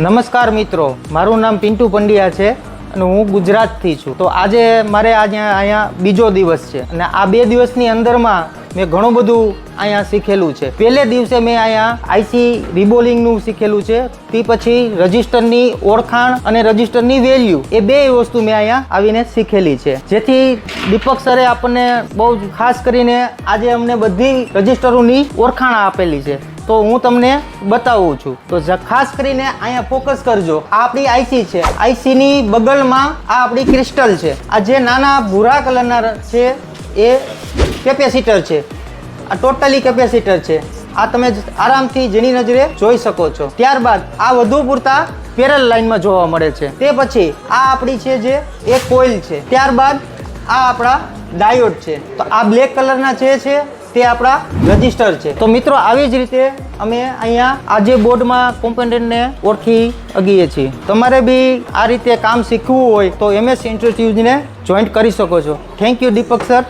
નમસ્કાર મિત્રો, મારું નામ પિન્ટુ પંડ્યા છે અને હું ગુજરાતથી છું. તો આજે મારે અહીંયા બીજો દિવસ છે અને આ 2 દિવસની અંદરમાં મેં ઘણું બધું અહીંયા શીખેલું છે. પહેલે દિવસે મેં અહીંયા આઈસી રિબોલિંગનું શીખેલું છે. તે પછી રજિસ્ટરની ઓળખાણ અને રજિસ્ટરની વેલ્યુ, એ 2 વસ્તુ મેં અહીંયા આવીને શીખેલી છે. જેથી દીપક સરે આપણને બહુ ખાસ કરીને આજે અમને બધી રજિસ્ટરોની ઓળખાણ આપેલી છે. તો હું તમને બતાવું છું. તો ખાસ કરીને અહીંયા ફોકસ કરજો. આ આપણી આઈસી છે. આઈસીની બગલમાં આ આપણી ક્રિસ્ટલ છે. આ જે નાના ભૂરા કલરના છે એ કેપેસિટર છે. આ ટોટલી કેપેસિટર છે. આ તમે આરામથી જેની નજરે જોઈ શકો છો. ત્યારબાદ આ વધુ પૂરતા પેરેલલ લાઈનમાં જોવા મળે છે. તે પછી આ આપણી છે જે એક કોઇલ છે. ત્યારબાદ આ આપણા ડાયોડ છે. તો આ બ્લેક કલરના જે છે તે આપણા રજિસ્ટર છે. તો મિત્રો આવી જ રીતે અમે અહીંયા આજે બોર્ડમાં કોમ્પોનન્ટને ઓળખી શકીએ છીએ. તમારે બી આ રીતે કામ શીખવું હોય તો MS ઇન્સ્ટિટ્યૂટને જોઈન્ટ કરી શકો છો. Thank you Deepak sir.